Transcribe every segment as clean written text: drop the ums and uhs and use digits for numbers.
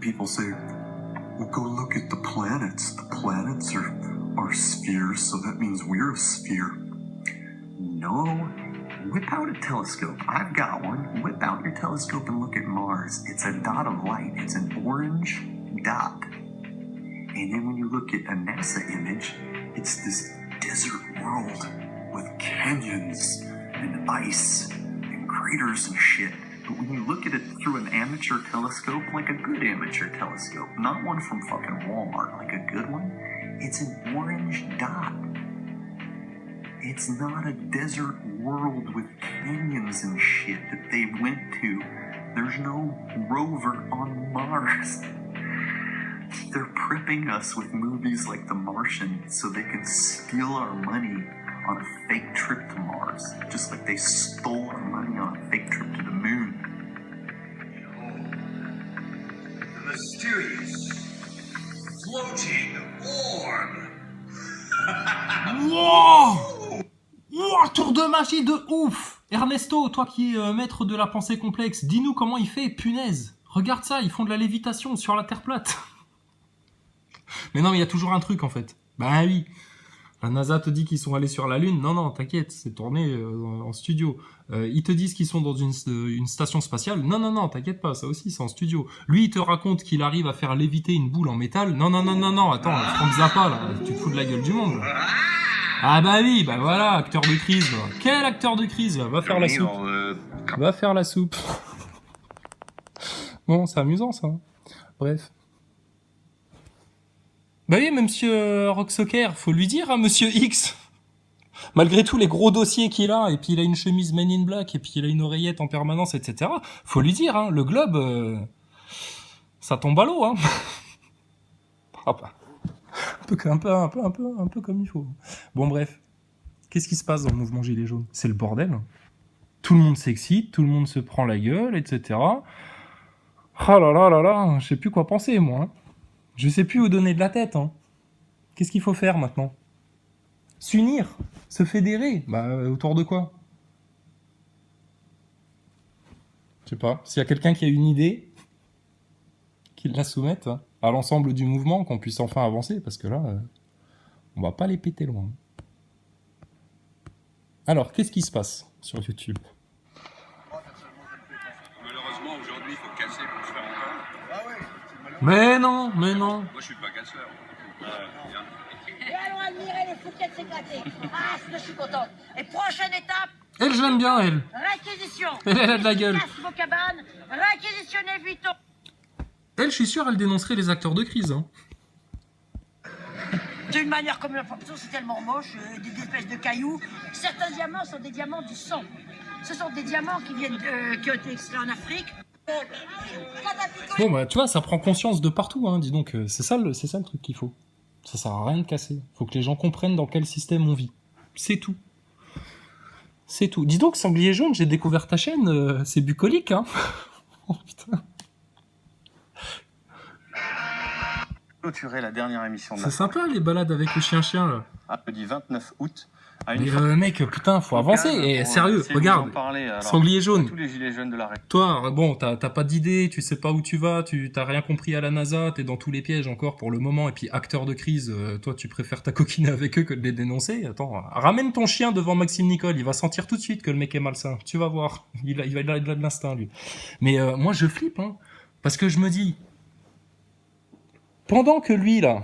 people say, well, go look at the planets. The planets are spheres, so that means we're a sphere. No, whip out a telescope. I've got one. Whip out your telescope and look at Mars. It's a dot of light. It's an orange dot. And then when you look at a NASA image, it's this desert world with canyons and ice and craters and shit. But when you look at it through an amateur telescope, like a good amateur telescope, not one from fucking Walmart, like a good one, it's an orange dot. It's not a desert world with canyons and shit that they went to. There's no rover on Mars. They're prepping us with movies like The Martian so they can steal our money on a fake trip to Mars, just like they stole our money on a fake trip to the moon. The mysterious floating orb. Wow, wow, tour de magie de ouf. Ernesto, toi qui es maître de la pensée complexe, dis-nous comment il fait, punaise. Regarde ça, ils font de la lévitation sur la Terre plate. Mais non, mais il y a toujours un truc en fait. Bah oui, la NASA te dit qu'ils sont allés sur la Lune. Non, non, t'inquiète, c'est tourné en studio. Ils te disent qu'ils sont dans une station spatiale. Non, non, non, t'inquiète pas, ça aussi c'est en studio. Lui, il te raconte qu'il arrive à faire léviter une boule en métal. Non, non, non, non, non, attends, Frank Zappa, là, tu te fous de la gueule du monde. Là. Ah bah oui, bah voilà, acteur de crise. Là. Quel acteur de crise là. Va faire la soupe. Va faire la soupe. Bon, c'est amusant ça. Bref. Bah oui, monsieur Rock Soccer, faut lui dire, hein, monsieur X. Malgré tous les gros dossiers qu'il a, et puis il a une chemise Men in Black, et puis il a une oreillette en permanence, etc. Faut lui dire, hein, le globe, ça tombe à l'eau, hein. Ah bah. Un peu comme il faut. Bon bref. Qu'est-ce qui se passe dans le mouvement Gilets jaunes ? C'est le bordel. Tout le monde s'excite, tout le monde se prend la gueule, etc. Ah là là là là, je sais plus quoi penser, moi. Je sais plus où donner de la tête. Hein. Qu'est-ce qu'il faut faire maintenant ? S'unir ? Se fédérer ? Bah, autour de quoi ? Je sais pas. S'il y a quelqu'un qui a une idée, qu'il la soumette à l'ensemble du mouvement, qu'on puisse enfin avancer, parce que là, on va pas les péter loin. Alors, qu'est-ce qui se passe sur YouTube ? Malheureusement, aujourd'hui, il faut casser pour se faire entendre. Ah ouais, c'est malheureux. Mais non, mais non. Moi, je suis pas casseur. Et allons admirer les Fouquettes s'éclater. Ah, ce que je suis contente. Et prochaine étape, Elle, je l'aime bien, elle. réquisition. Elle a de la gueule. Casse vos cabanes, réquisitionnez Vuitton. Elle, je suis sûr, elle dénoncerait les acteurs de crise. Hein. D'une manière comme la photo, c'est tellement moche, des espèces de cailloux. Certains diamants sont des diamants du sang. Ce sont des diamants qui ont été extraits en Afrique. Bon, bah, tu vois, ça prend conscience de partout, hein, dis donc. C'est ça le truc qu'il faut. Ça sert à rien de casser. Faut que les gens comprennent dans quel système on vit. C'est tout. C'est tout. Dis donc, Sanglier Jaune, j'ai découvert ta chaîne, c'est bucolique, hein. Oh putain. Clôturer la dernière émission de C'est sympa, les balades avec le chien-chien, là. Mercredi 29 août. À Mais mec, putain, faut avancer. Et sérieux, regarde. Sanglier Jaune. Tous les gilets jaunes de la Toi, bon, t'as pas d'idée, tu sais pas où tu vas, t'as rien compris à la NASA, t'es dans tous les pièges encore pour le moment, et puis acteur de crise, toi tu préfères t'acoquiner avec eux que de les dénoncer. Attends, ramène ton chien devant Maxime Nicole, il va sentir tout de suite que le mec est malsain. Tu vas voir, il a de l'instinct lui. Mais moi je flippe, hein, parce que je me dis, pendant que lui là,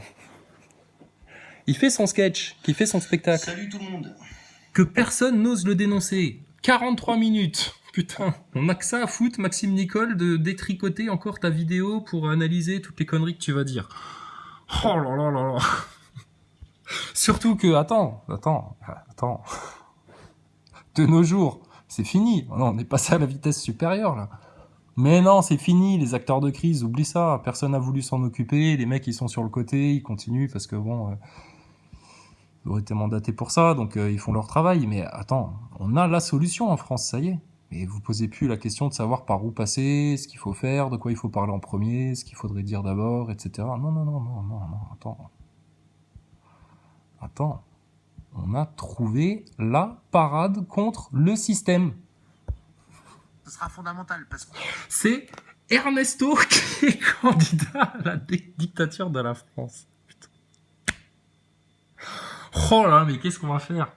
il fait son sketch, qu'il fait son spectacle. Salut tout le monde. Que personne n'ose le dénoncer. 43 minutes. Putain, on a que ça à foutre, Maxime Nicole, de détricoter encore ta vidéo pour analyser toutes les conneries que tu vas dire. Oh là là là là. Surtout que, attends. De nos jours, c'est fini. Non, on est passé à la vitesse supérieure, là. Mais non, c'est fini, les acteurs de crise, oublie ça. Personne n'a voulu s'en occuper. Les mecs, ils sont sur le côté, ils continuent parce que bon... Ils ont été mandatés pour ça, donc ils font leur travail. Mais attends, on a la solution en France, ça y est. Mais vous posez plus la question de savoir par où passer, ce qu'il faut faire, de quoi il faut parler en premier, ce qu'il faudrait dire d'abord, etc. Non, attends. On a trouvé la parade contre le système. Ce sera fondamental parce que... C'est Ernesto qui est candidat à la dictature de la France. Putain. Oh là, mais qu'est-ce qu'on va faire?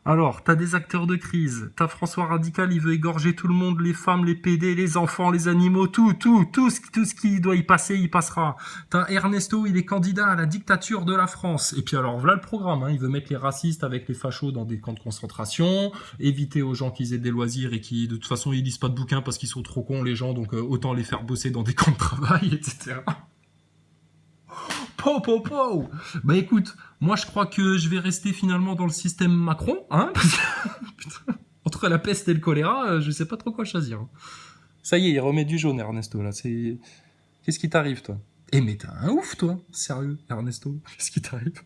Alors, t'as des acteurs de crise, t'as François Radical, il veut égorger tout le monde, les femmes, les PD, les enfants, les animaux, tout ce qui doit y passer, il passera. T'as Ernesto, il est candidat à la dictature de la France. Et puis alors, voilà le programme, hein, il veut mettre les racistes avec les fachos dans des camps de concentration, éviter aux gens qu'ils aient des loisirs et qui, de toute façon, ils lisent pas de bouquins parce qu'ils sont trop cons, les gens, donc autant les faire bosser dans des camps de travail, etc. Po. Bah écoute, moi je crois que je vais rester finalement dans le système Macron, hein, parce que, putain, entre la peste et le choléra, je sais pas trop quoi choisir. Hein. Ça y est, il remet du jaune, Ernesto, là, c'est... Qu'est-ce qui t'arrive, toi? Eh mais t'as un ouf, toi, sérieux, Ernesto, qu'est-ce qui t'arrive?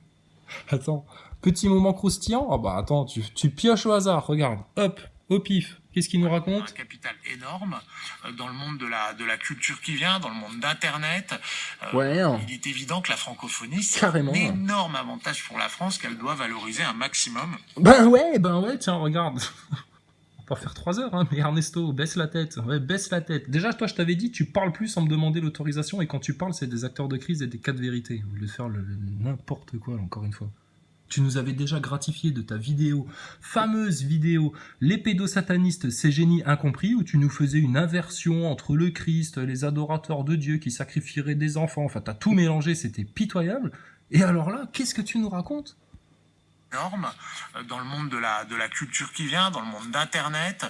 Attends, petit moment croustillant? Ah bah attends, tu pioches au hasard, regarde, hop, au pif. Qu'est-ce qu'il nous raconte? Un capital énorme dans le monde de la culture qui vient, dans le monde d'Internet. Ouais. Il est évident que la francophonie, c'est Carrément. un énorme avantage pour la France qu'elle doit valoriser un maximum. Ben ouais, tiens, regarde. On va pas faire 3 heures, hein, mais Ernesto, baisse la tête. Ouais, baisse la tête. Déjà, toi, je t'avais dit, tu parles plus sans me demander l'autorisation, et quand tu parles, c'est des acteurs de crise et des cas de vérité. Au lieu de faire n'importe quoi, encore une fois. Tu nous avais déjà gratifié de ta vidéo, fameuse vidéo, les pédosatanistes, ces génies incompris, où tu nous faisais une inversion entre le Christ, les adorateurs de Dieu qui sacrifieraient des enfants. Enfin, t'as tout mélangé, c'était pitoyable. Et alors là, qu'est-ce que tu nous racontes? Énorme dans le monde de la culture qui vient, dans le monde d'Internet.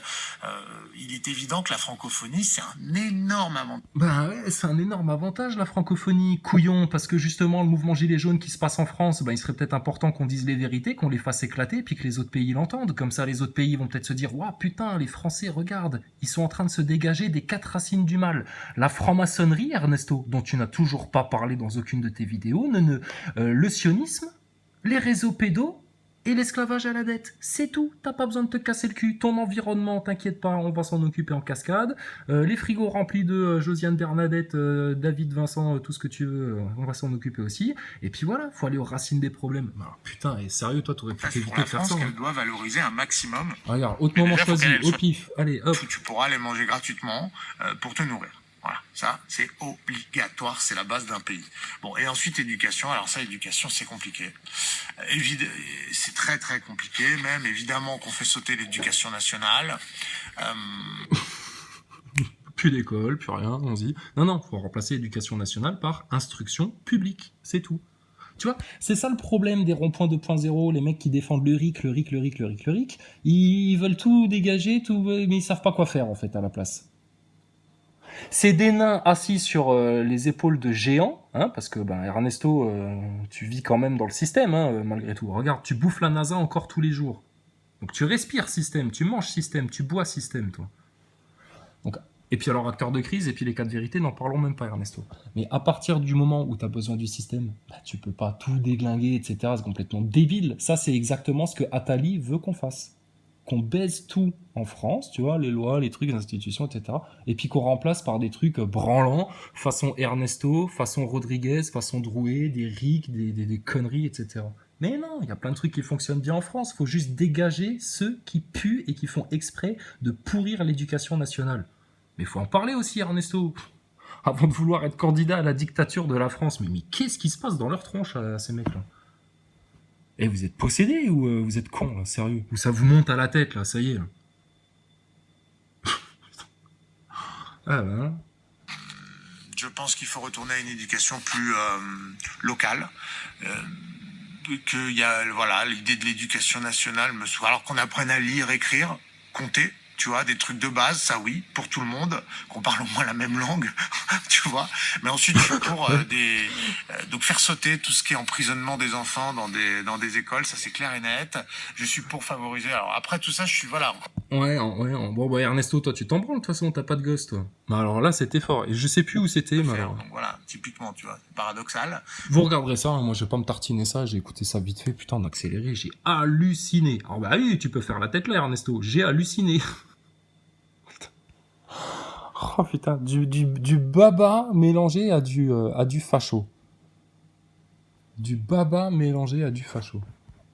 Il est évident que la francophonie, c'est un énorme avantage. Ben ouais, c'est un énorme avantage, la francophonie, couillon, parce que justement, le mouvement Gilets jaunes qui se passe en France, ben il serait peut-être important qu'on dise les vérités, qu'on les fasse éclater, puis que les autres pays l'entendent. Comme ça, les autres pays vont peut-être se dire, waouh, putain, les Français, regarde, ils sont en train de se dégager des 4 racines du mal. La franc-maçonnerie, Ernesto, dont tu n'as toujours pas parlé dans aucune de tes vidéos, le sionisme, les réseaux pédos, et l'esclavage à la dette, c'est tout. T'as pas besoin de te casser le cul. Ton environnement, t'inquiète pas, on va s'en occuper en cascade. Les frigos remplis de Josiane Bernadette, David Vincent, tout ce que tu veux, on va s'en occuper aussi. Et puis voilà, faut aller aux racines des problèmes. Alors, putain, et sérieux, toi, t'aurais pu Pour t'éviter la de faire France ça. qu'elle Hein. doit valoriser un maximum. Regarde, autre Mais moment déjà, faut choisi, qu'elle au soit- pif. Allez, hop. Tu pourras les manger gratuitement pour te nourrir. Voilà, ça c'est obligatoire, c'est la base d'un pays. Bon, et ensuite éducation, alors ça, éducation c'est compliqué. C'est très très compliqué même, évidemment qu'on fait sauter l'éducation nationale. Plus d'école, plus rien, allons-y. Non, faut remplacer l'éducation nationale par instruction publique, c'est tout. Tu vois, c'est ça le problème des ronds-points 2.0, les mecs qui défendent le RIC, ils veulent tout dégager, mais ils savent pas quoi faire en fait à la place. C'est des nains assis sur les épaules de géants, hein, parce que Ernesto, tu vis quand même dans le système, hein, malgré tout. Regarde, tu bouffes la NASA encore tous les jours. Donc tu respires système, tu manges système, tu bois système, toi. Donc, et puis alors, acteur de crise, et puis les cas de vérité, n'en parlons même pas, Ernesto. Mais à partir du moment où tu as besoin du système, tu peux pas tout déglinguer, etc. C'est complètement débile. Ça, c'est exactement ce que Attali veut qu'on fasse. Qu'on baise tout en France, tu vois, les lois, les trucs, les institutions, etc. Et puis qu'on remplace par des trucs branlants, façon Ernesto, façon Rodriguez, façon Drouet, des RIC, des conneries, etc. Mais non, il y a plein de trucs qui fonctionnent bien en France. Il faut juste dégager ceux qui puent et qui font exprès de pourrir l'éducation nationale. Mais il faut en parler aussi, Ernesto. Avant de vouloir être candidat à la dictature de la France. Mais qu'est-ce qui se passe dans leur tronche, à ces mecs-là? Eh, vous êtes possédés ou vous êtes cons, là, sérieux? Ou ça vous monte à la tête, là, ça y est, là. Ah ben... Je pense qu'il faut retourner à une éducation plus locale. Qu'il y a, voilà, l'idée de l'éducation nationale alors qu'on apprenne à lire, écrire, compter. Tu vois, des trucs de base, ça oui, pour tout le monde, qu'on parle au moins la même langue, tu vois. Mais ensuite, je suis pour donc faire sauter tout ce qui est emprisonnement des enfants dans des écoles, ça c'est clair et net. Je suis pour favoriser. Alors après tout ça, je suis voilà. Ouais. Bon, Ernesto, toi, tu t'en branles, de toute façon, t'as pas de gosse, toi. Mais alors là, c'était fort. Et je sais plus où c'était, mais alors... Donc voilà, typiquement, tu vois, paradoxal. Vous regarderez ça, hein, moi, je vais pas me tartiner ça, j'ai écouté ça vite fait, putain, en accéléré, j'ai halluciné. Alors bah oui, tu peux faire la tête là, Ernesto, j'ai halluciné. Oh putain, du baba mélangé à du facho. Du baba mélangé à du facho.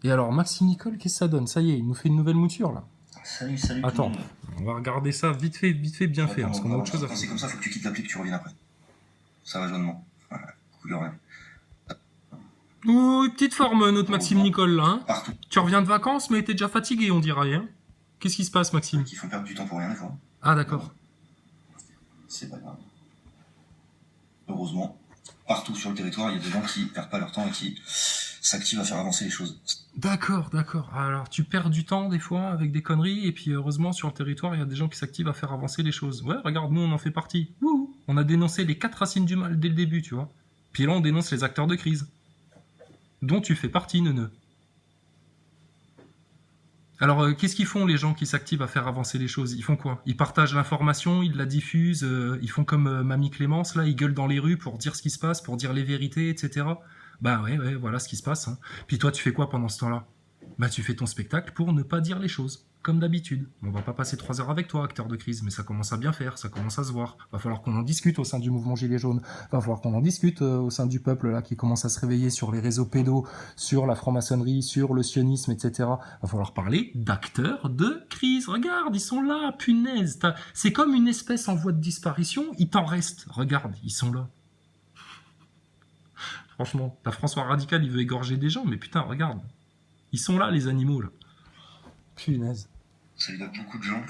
Et alors, Maxime Nicole, qu'est-ce que ça donne? Ça y est, il nous fait une nouvelle mouture, là. Salut. Attends, On va regarder ça vite fait, bien fait, hein, parce qu'on a autre chose à Quand c'est faire. comme ça, faut que tu quittes l'appli, que tu reviennes après. Ça va joindement. Cool, rien. Ouh, petite forme, notre Maxime Nicole, là. Hein. Partout. Tu reviens de vacances, mais t'es déjà fatigué, on dirait. Hein. Qu'est-ce qui se passe, Maxime? Qui font perdre du temps pour rien, des fois. Ah, d'accord. C'est pas grave. Heureusement, partout sur le territoire, il y a des gens qui perdent pas leur temps et qui s'activent à faire avancer les choses. D'accord. Alors, tu perds du temps, des fois, avec des conneries, et puis, heureusement, sur le territoire, il y a des gens qui s'activent à faire avancer les choses. Ouais, regarde, nous, on en fait partie. Wouhou. On a dénoncé les 4 racines du mal dès le début, tu vois. Puis là, on dénonce les acteurs de crise. Dont tu fais partie, Neuneu. Alors, qu'est-ce qu'ils font, les gens qui s'activent à faire avancer les choses? Ils font quoi? Ils partagent l'information, ils la diffusent, ils font comme Mamie Clémence, là, ils gueulent dans les rues pour dire ce qui se passe, pour dire les vérités, etc. Bah ouais, voilà ce qui se passe. Hein. Puis toi, tu fais quoi pendant ce temps-là? Bah tu fais ton spectacle pour ne pas dire les choses, comme d'habitude. On va pas passer 3 heures avec toi, acteur de crise, mais ça commence à bien faire, ça commence à se voir. Va falloir qu'on en discute au sein du mouvement Gilets jaunes. Va falloir qu'on en discute au sein du peuple là qui commence à se réveiller sur les réseaux pédos, sur la franc-maçonnerie, sur le sionisme, etc. Va falloir parler d'acteurs de crise. Regarde, ils sont là, punaise. C'est comme une espèce en voie de disparition, il t'en reste. Regarde, ils sont là. Franchement, la François Radical, il veut égorger des gens, mais putain, regarde. Ils sont là, les animaux, là. Punaise. Ça aide beaucoup de gens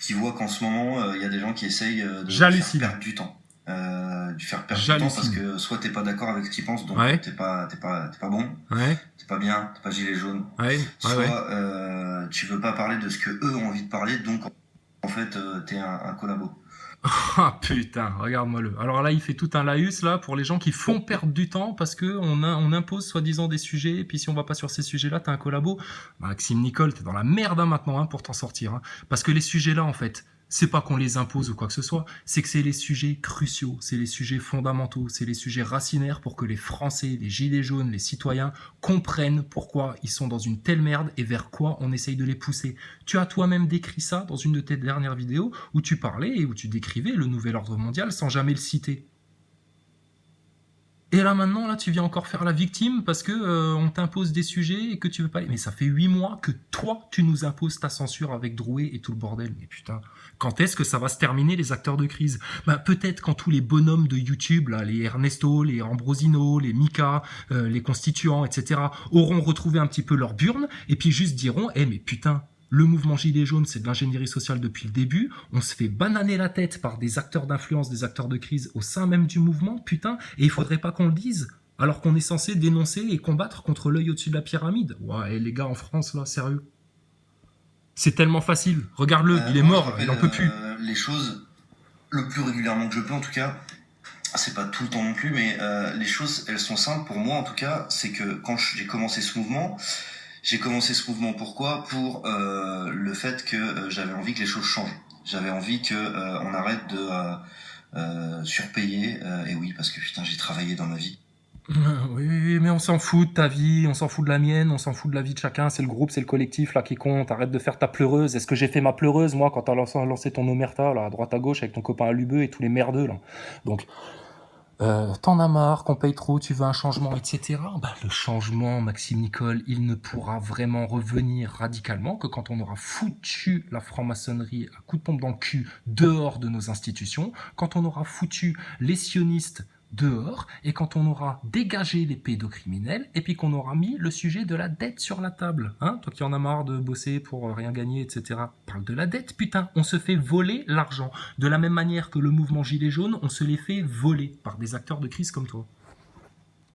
qui voient qu'en ce moment, il y a des gens qui essayent de J'hallucine. faire perdre du temps. Du faire perdre du temps parce que soit t'es pas d'accord avec ce qu'ils pensent, donc Ouais. t'es pas bon, Ouais, t'es pas bien, t'es pas gilet jaune. ouais, Soit tu veux pas parler de ce que eux ont envie de parler, donc en fait t'es un collabo. Ah putain, regarde-moi le. Alors là, il fait tout un laïus là pour les gens qui font perdre du temps parce que on impose soi-disant des sujets et puis si on va pas sur ces sujets-là, t'as un collabo. Maxime Nicole, t'es dans la merde hein, maintenant hein, pour t'en sortir. Hein. Parce que les sujets-là, en fait, c'est pas qu'on les impose ou quoi que ce soit, c'est que c'est les sujets cruciaux, c'est les sujets fondamentaux, c'est les sujets racinaires pour que les Français, les gilets jaunes, les citoyens comprennent pourquoi ils sont dans une telle merde et vers quoi on essaye de les pousser. Tu as toi-même décrit ça dans une de tes dernières vidéos où tu parlais et où tu décrivais le nouvel ordre mondial sans jamais le citer. Et là maintenant, là, tu viens encore faire la victime parce que on t'impose des sujets et que tu veux pas. Mais ça fait 8 mois que toi, tu nous imposes ta censure avec Drouet et tout le bordel. Mais putain, quand est-ce que ça va se terminer les acteurs de crise? Bah peut-être quand tous les bonhommes de YouTube, là, les Ernesto, les Ambrosino, les Mika, les Constituants, etc., auront retrouvé un petit peu leur burne et puis juste diront, mais putain. Le mouvement Gilets jaunes, c'est de l'ingénierie sociale depuis le début. On se fait bananer la tête par des acteurs d'influence, des acteurs de crise au sein même du mouvement, putain. Et il faudrait pas qu'on le dise, alors qu'on est censé dénoncer et combattre contre l'œil au-dessus de la pyramide. Ouais, et les gars en France, là, sérieux. C'est tellement facile. Regarde-le, il est mort, il en peut plus. Les choses, le plus régulièrement que je peux en tout cas, c'est pas tout le temps non plus, mais les choses, elles sont simples pour moi en tout cas. C'est que quand j'ai commencé ce mouvement, pourquoi? Pour le fait que j'avais envie que les choses changent. J'avais envie que on arrête de surpayer. Et oui, parce que putain, j'ai travaillé dans ma vie. Oui, mais on s'en fout de ta vie, on s'en fout de la mienne, on s'en fout de la vie de chacun. C'est le groupe, c'est le collectif là qui compte. Arrête de faire ta pleureuse. Est-ce que j'ai fait ma pleureuse moi quand t'as lancé ton omerta là à droite à gauche avec ton copain Alubeux et tous les merdeux là. Donc t'en as marre, qu'on paye trop, tu veux un changement, etc. Bah, le changement, Maxime Nicole, il ne pourra vraiment revenir radicalement que quand on aura foutu la franc-maçonnerie à coups de pompe dans le cul dehors de nos institutions, quand on aura foutu les sionistes dehors, et quand on aura dégagé les pédocriminels, et puis qu'on aura mis le sujet de la dette sur la table. Hein, toi qui en as marre de bosser pour rien gagner, etc. Parle de la dette, putain. On se fait voler l'argent. De la même manière que le mouvement Gilets jaunes, on se les fait voler par des acteurs de crise comme toi.